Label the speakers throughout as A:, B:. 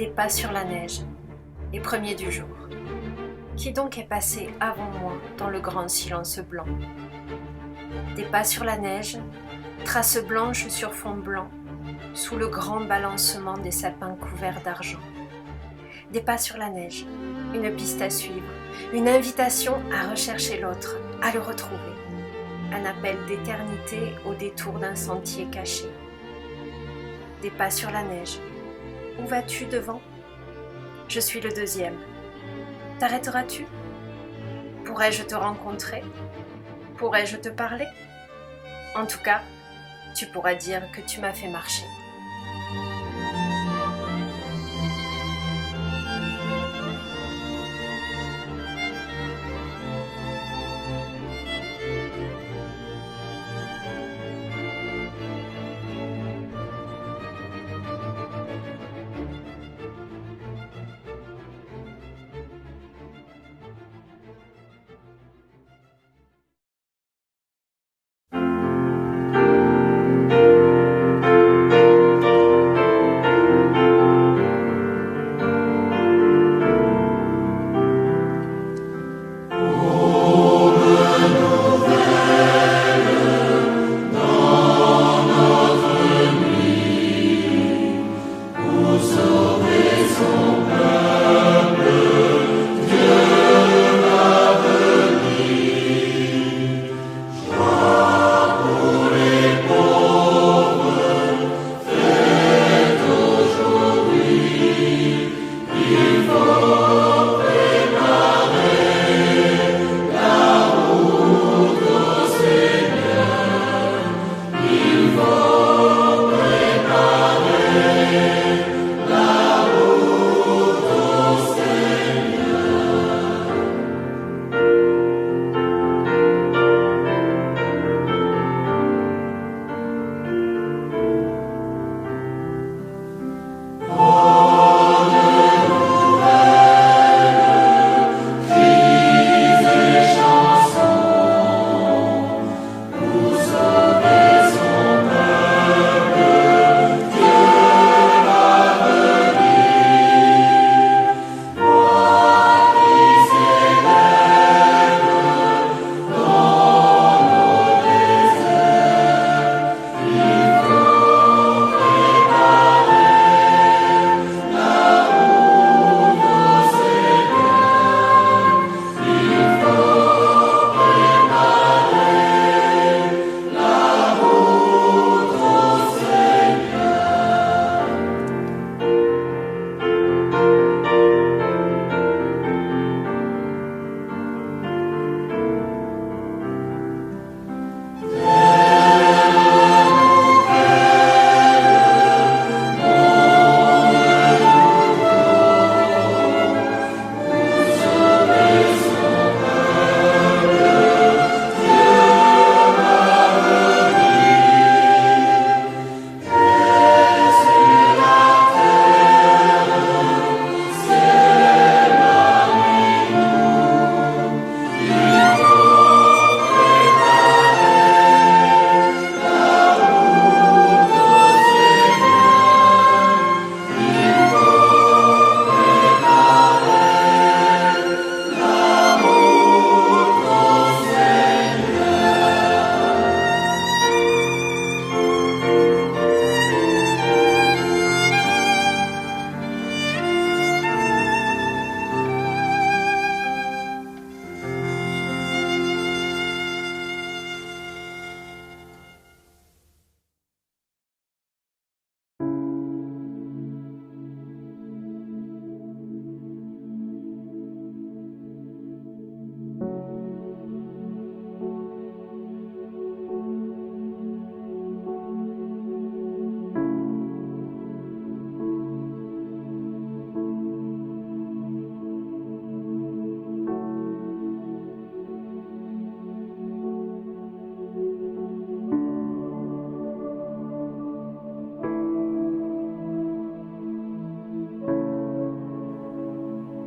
A: des pas sur la neige, les premiers du jour. Qui donc est passé avant moi dans le grand silence blanc? Des pas sur la neige, traces blanches sur fond blanc, sous le grand balancement des sapins couverts d'argent. Des pas sur la neige, une piste à suivre, une invitation à rechercher l'autre, à le retrouver. Un appel d'éternité au détour d'un sentier caché. Des pas sur la neige. Où vas-tu devant? Je suis le deuxième. T'arrêteras-tu? Pourrais-je te rencontrer? Pourrais-je te parler? En tout cas, tu pourras dire que tu m'as fait marcher.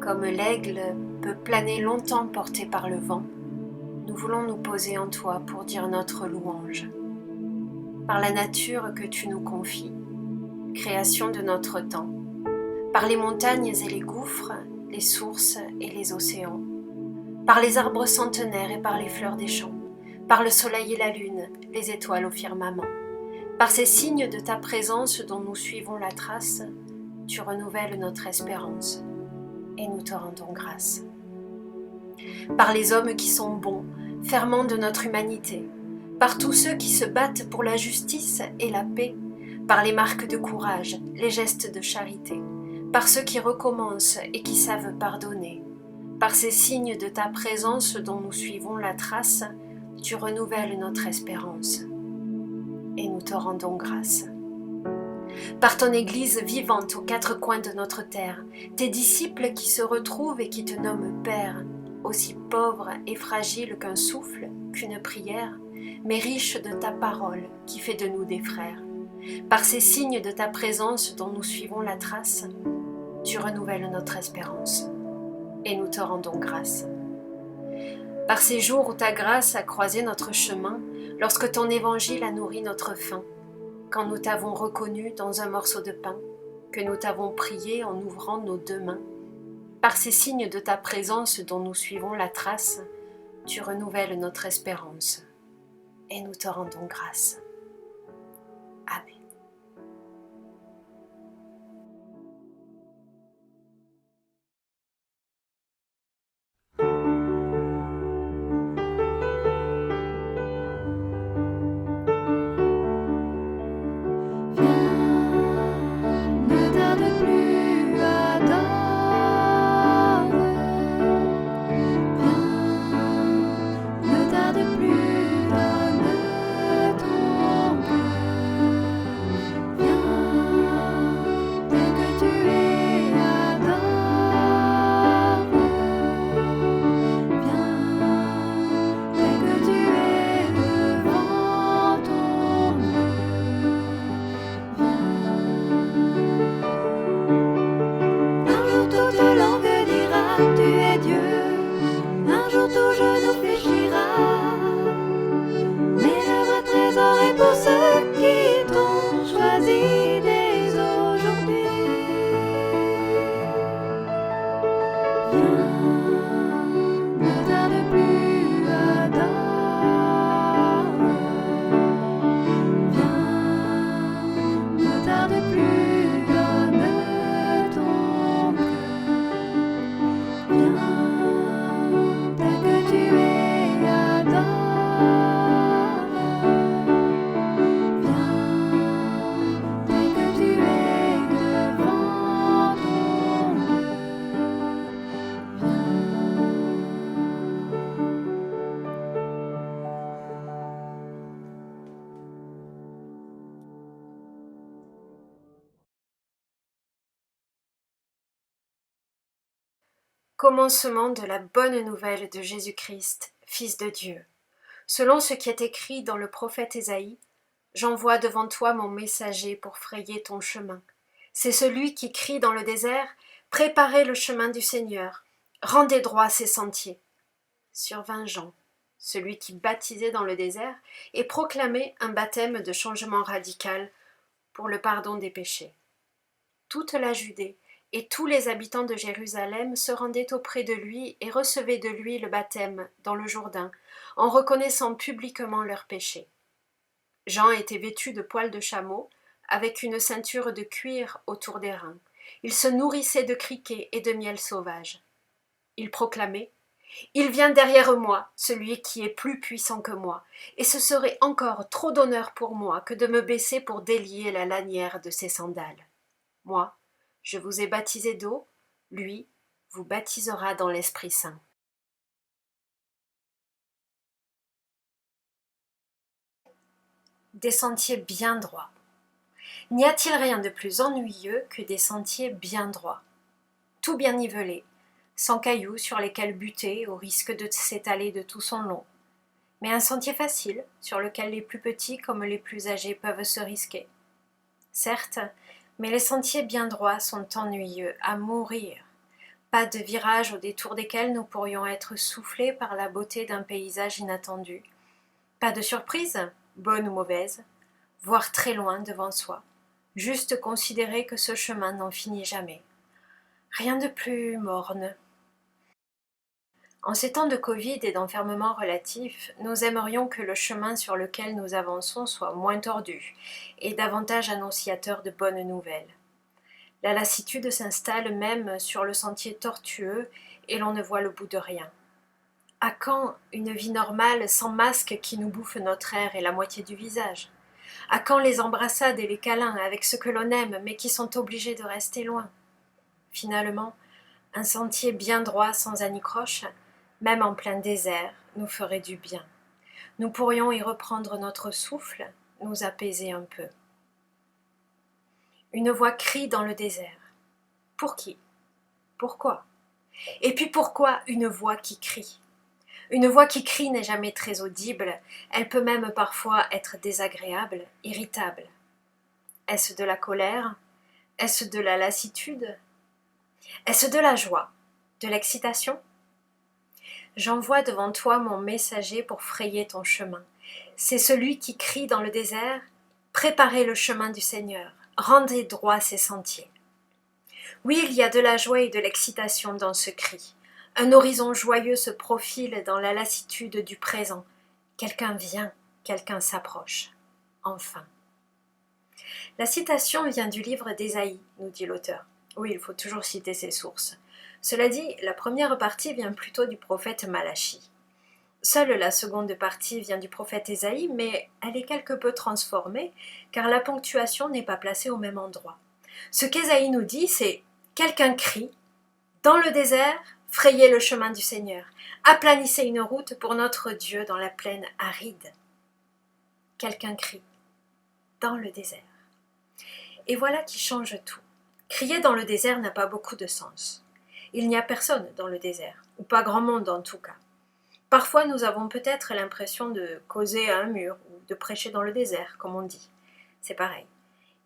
A: Comme l'aigle peut planer longtemps porté par le vent, nous voulons nous poser en toi pour dire notre louange. Par la nature que tu nous confies, création de notre temps, par les montagnes et les gouffres, les sources et les océans, par les arbres centenaires et par les fleurs des champs, par le soleil et la lune, les étoiles au firmament. Par ces signes de ta présence dont nous suivons la trace, tu renouvelles notre espérance et nous te rendons grâce. Par les hommes qui sont bons, ferments de notre humanité, par tous ceux qui se battent pour la justice et la paix, par les marques de courage, les gestes de charité, par ceux qui recommencent et qui savent pardonner, par ces signes de ta présence dont nous suivons la trace, tu renouvelles notre espérance et nous te rendons grâce. Par ton Église vivante aux quatre coins de notre terre, tes disciples qui se retrouvent et qui te nomment Père, aussi pauvre et fragile qu'un souffle, qu'une prière, mais riche de ta parole qui fait de nous des frères. Par ces signes de ta présence dont nous suivons la trace, tu renouvelles notre espérance et nous te rendons grâce. Par ces jours où ta grâce a croisé notre chemin, lorsque ton évangile a nourri notre faim, quand nous t'avons reconnu dans un morceau de pain, que nous t'avons prié en ouvrant nos deux mains, par ces signes de ta présence dont nous suivons la trace, tu renouvelles notre espérance et nous te rendons grâce. Amen. Commencement de la bonne nouvelle de Jésus-Christ, Fils de Dieu. Selon ce qui est écrit dans le prophète Ésaïe, j'envoie devant toi mon messager pour frayer ton chemin. C'est celui qui crie dans le désert, préparez le chemin du Seigneur, rendez droit ses sentiers. Survint Jean, celui qui baptisait dans le désert, et proclamait un baptême de changement radical pour le pardon des péchés. Toute la Judée et tous les habitants de Jérusalem se rendaient auprès de lui et recevaient de lui le baptême dans le Jourdain, en reconnaissant publiquement leurs péchés. Jean était vêtu de poils de chameau, avec une ceinture de cuir autour des reins. Il se nourrissait de criquets et de miel sauvage. Il proclamait « Il vient derrière moi, celui qui est plus puissant que moi, et ce serait encore trop d'honneur pour moi que de me baisser pour délier la lanière de ses sandales. Moi, je vous ai baptisé d'eau, lui vous baptisera dans l'Esprit Saint. » Des sentiers bien droits. N'y a-t-il rien de plus ennuyeux que des sentiers bien droits, tout bien nivelés, sans cailloux sur lesquels buter au risque de s'étaler de tout son long, mais un sentier facile sur lequel les plus petits comme les plus âgés peuvent se risquer. Certes, mais les sentiers bien droits sont ennuyeux à mourir. Pas de virages au détour desquels nous pourrions être soufflés par la beauté d'un paysage inattendu. Pas de surprise, bonne ou mauvaise, voir très loin devant soi. Juste considérer que ce chemin n'en finit jamais. Rien de plus morne. En ces temps de Covid et d'enfermement relatif, nous aimerions que le chemin sur lequel nous avançons soit moins tordu et davantage annonciateur de bonnes nouvelles. La lassitude s'installe même sur le sentier tortueux et l'on ne voit le bout de rien. À quand une vie normale sans masque qui nous bouffe notre air et la moitié du visage? À quand les embrassades et les câlins avec ceux que l'on aime mais qui sont obligés de rester loin? Finalement, un sentier bien droit sans anicroche, même en plein désert, nous ferait du bien. Nous pourrions y reprendre notre souffle, nous apaiser un peu. Une voix crie dans le désert. Pour qui? Pourquoi? Et puis pourquoi une voix qui crie? Une voix qui crie n'est jamais très audible, elle peut même parfois être désagréable, irritable. Est-ce de la colère? Est-ce de la lassitude? Est-ce de la joie? De l'excitation? J'envoie devant toi mon messager pour frayer ton chemin. C'est celui qui crie dans le désert, préparez le chemin du Seigneur, rendez droit ses sentiers. Oui, il y a de la joie et de l'excitation dans ce cri. Un horizon joyeux se profile dans la lassitude du présent. Quelqu'un vient, quelqu'un s'approche. Enfin. La citation vient du livre d'Ésaïe, nous dit l'auteur. Oui, il faut toujours citer ses sources. Cela dit, la première partie vient plutôt du prophète Malachie. Seule la seconde partie vient du prophète Ésaïe, mais elle est quelque peu transformée, car la ponctuation n'est pas placée au même endroit. Ce qu'Ésaïe nous dit, c'est « Quelqu'un crie, dans le désert, frayez le chemin du Seigneur, aplanissez une route pour notre Dieu dans la plaine aride. » Quelqu'un crie, dans le désert. Et voilà qui change tout. Crier dans le désert n'a pas beaucoup de sens. Il n'y a personne dans le désert, ou pas grand monde en tout cas. Parfois nous avons peut-être l'impression de causer à un mur, ou de prêcher dans le désert, comme on dit. C'est pareil.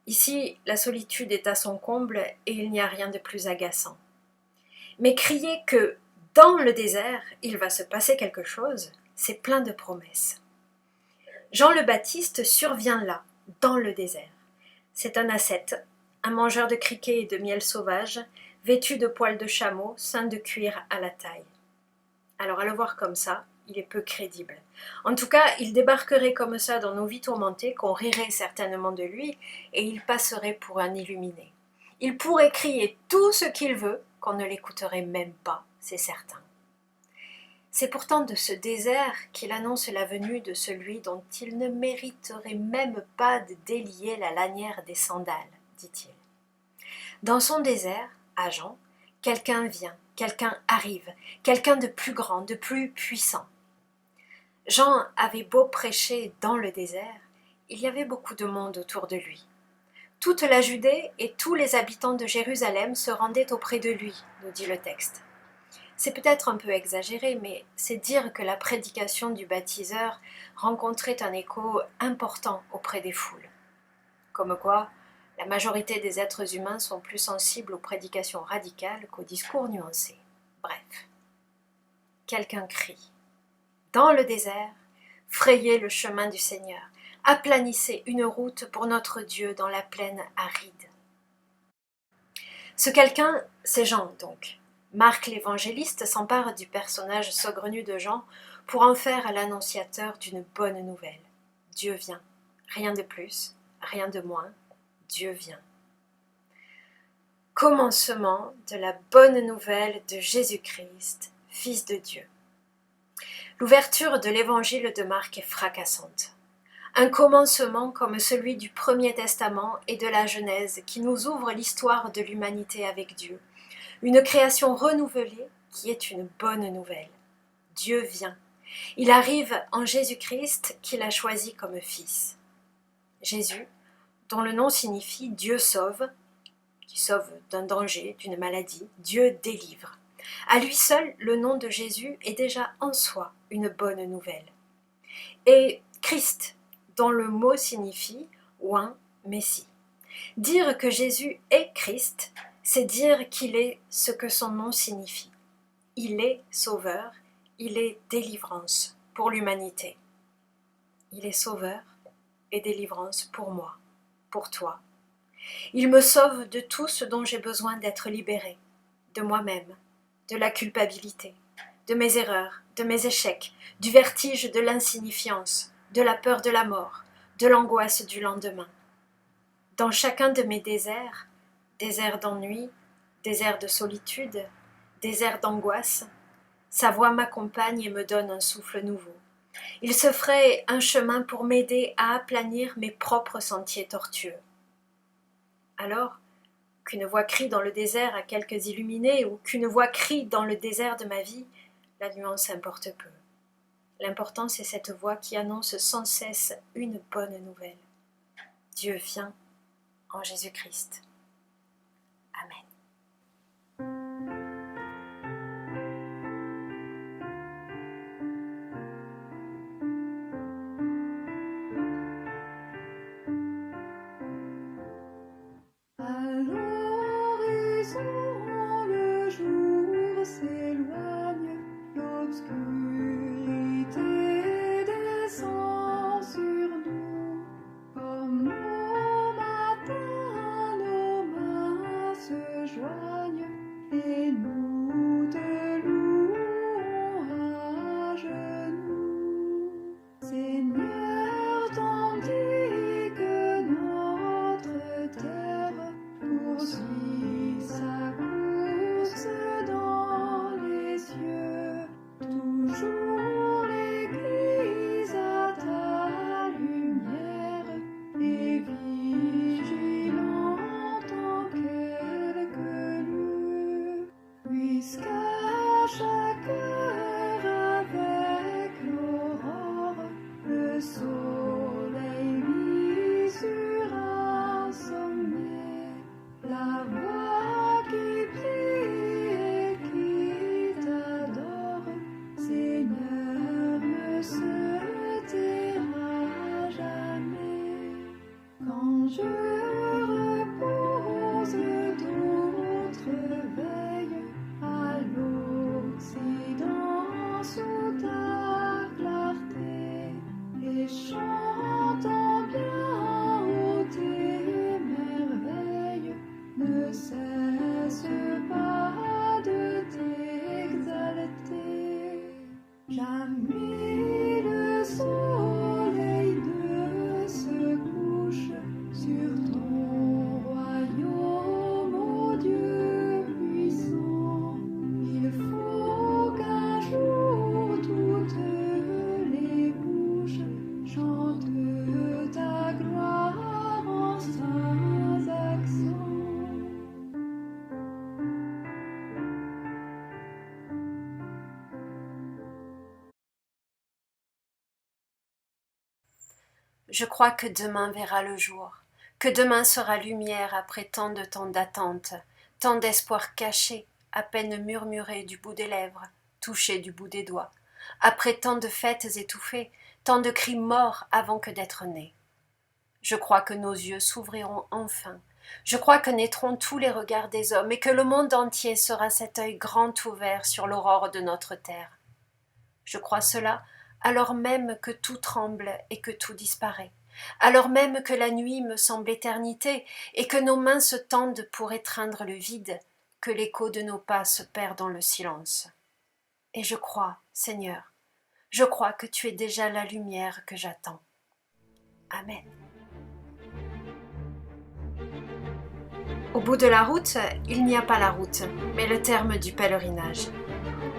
A: Ici, la solitude est à son comble et il n'y a rien de plus agaçant. Mais crier que, dans le désert, il va se passer quelque chose, c'est plein de promesses. Jean le Baptiste survient là, dans le désert. C'est un ascète, un mangeur de criquets et de miel sauvage, vêtu de poils de chameau, ceint de cuir à la taille. Alors à le voir comme ça, il est peu crédible. En tout cas, il débarquerait comme ça dans nos vies tourmentées, qu'on rirait certainement de lui, et il passerait pour un illuminé. Il pourrait crier tout ce qu'il veut, qu'on ne l'écouterait même pas, c'est certain. C'est pourtant de ce désert qu'il annonce la venue de celui dont il ne mériterait même pas de délier la lanière des sandales, dit-il. Dans son désert, à Jean, quelqu'un vient, quelqu'un arrive, quelqu'un de plus grand, de plus puissant. Jean avait beau prêcher dans le désert, il y avait beaucoup de monde autour de lui. Toute la Judée et tous les habitants de Jérusalem se rendaient auprès de lui, nous dit le texte. C'est peut-être un peu exagéré, mais c'est dire que la prédication du baptiseur rencontrait un écho important auprès des foules. Comme quoi, la majorité des êtres humains sont plus sensibles aux prédications radicales qu'aux discours nuancés. Bref, quelqu'un crie. Dans le désert, frayez le chemin du Seigneur, aplanissez une route pour notre Dieu dans la plaine aride. Ce quelqu'un, c'est Jean donc. Marc l'évangéliste s'empare du personnage saugrenu de Jean pour en faire l'annonciateur d'une bonne nouvelle. Dieu vient. Rien de plus, rien de moins. Dieu vient. Commencement de la bonne nouvelle de Jésus-Christ, Fils de Dieu. L'ouverture de l'évangile de Marc est fracassante. Un commencement comme celui du Premier Testament et de la Genèse qui nous ouvre l'histoire de l'humanité avec Dieu. Une création renouvelée qui est une bonne nouvelle. Dieu vient. Il arrive en Jésus-Christ qu'il a choisi comme fils. Jésus, dont le nom signifie Dieu sauve, qui sauve d'un danger, d'une maladie, Dieu délivre. À lui seul, le nom de Jésus est déjà en soi une bonne nouvelle. Et Christ, dont le mot signifie oint, Messie. Dire que Jésus est Christ, c'est dire qu'il est ce que son nom signifie. Il est sauveur, il est délivrance pour l'humanité. Il est sauveur et délivrance pour moi, pour toi. Il me sauve de tout ce dont j'ai besoin d'être libéré. de moi-même, de la culpabilité, de mes erreurs, de mes échecs, du vertige de l'insignifiance, de la peur de la mort, de l'angoisse du lendemain. Dans chacun de mes déserts d'ennui, déserts de solitude, déserts d'angoisse, sa voix m'accompagne et me donne un souffle nouveau. Il se ferait un chemin pour m'aider à aplanir mes propres sentiers tortueux. Alors, qu'une voix crie dans le désert à quelques illuminés ou qu'une voix crie dans le désert de ma vie, la nuance importe peu. L'important, c'est cette voix qui annonce sans cesse une bonne nouvelle. Dieu vient en Jésus-Christ. Amen.
B: Le jour s'éloigne, l'obscurité descend sur nous. Comme au matin, nos mains se joignent et nous te louons à genoux. Seigneur, tandis que notre terre poursuit sa course dans les cieux, toujours l'Église à ta lumière et vigilante en quelque lieu, puisqu'à chaque heure avec l'aurore, le soleil luit sur un sommet. La voix qui prie et qui t'adore, Seigneur, ne se taira jamais. Quand je repose, d'autres veillent à l'Occident sous ta clarté et chantant bien haut tes merveilles. Ne cesse pas de t'exalter. Jamais le soleil ne se couche sur ton royaume, ô Dieu puissant. Il faut qu'un jour toutes les bouches chantent ta gloire en saints accents.
A: Je crois que demain verra le jour, que demain sera lumière après tant de temps d'attente, tant d'espoir caché, à peine murmuré du bout des lèvres, touché du bout des doigts, après tant de fêtes étouffées, tant de cris morts avant que d'être nés. Je crois que nos yeux s'ouvriront enfin, je crois que naîtront tous les regards des hommes et que le monde entier sera cet œil grand ouvert sur l'aurore de notre terre. Je crois cela alors même que tout tremble et que tout disparaît, alors même que la nuit me semble éternité et que nos mains se tendent pour étreindre le vide, que l'écho de nos pas se perd dans le silence. Et je crois, Seigneur, je crois que tu es déjà la lumière que j'attends. Amen. Au bout de la route, il n'y a pas la route, mais le terme du pèlerinage.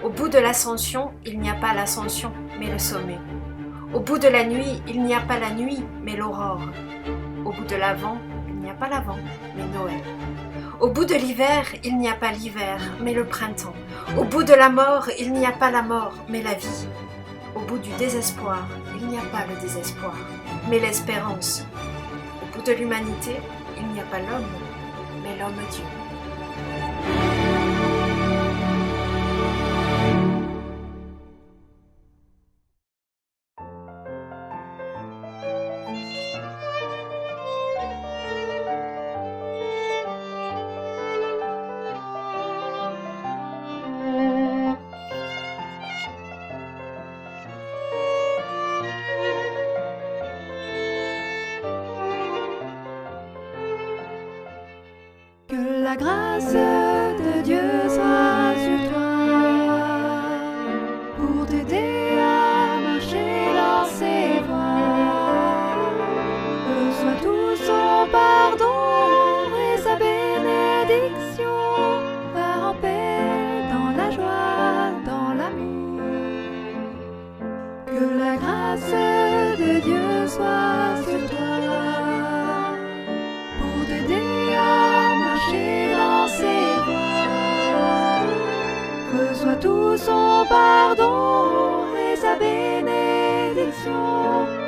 A: Au bout de l'ascension, il n'y a pas l'ascension, mais le sommet. Au bout de la nuit, il n'y a pas la nuit, mais l'aurore. Au bout de l'avent, il n'y a pas l'avent, mais Noël. Au bout de l'hiver, il n'y a pas l'hiver, mais le printemps. Au bout de la mort, il n'y a pas la mort, mais la vie. Au bout du désespoir, il n'y a pas le désespoir, mais l'espérance. Au bout de l'humanité, il n'y a pas l'homme, mais l'homme-Dieu.
B: Que la grâce de Dieu soit pardon et sa bénédiction.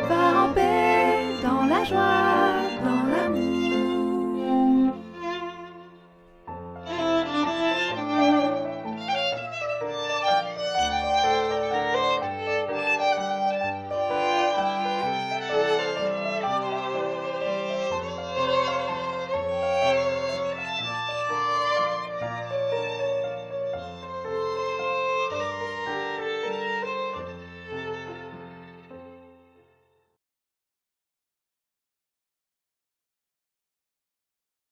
B: Va en paix dans la joie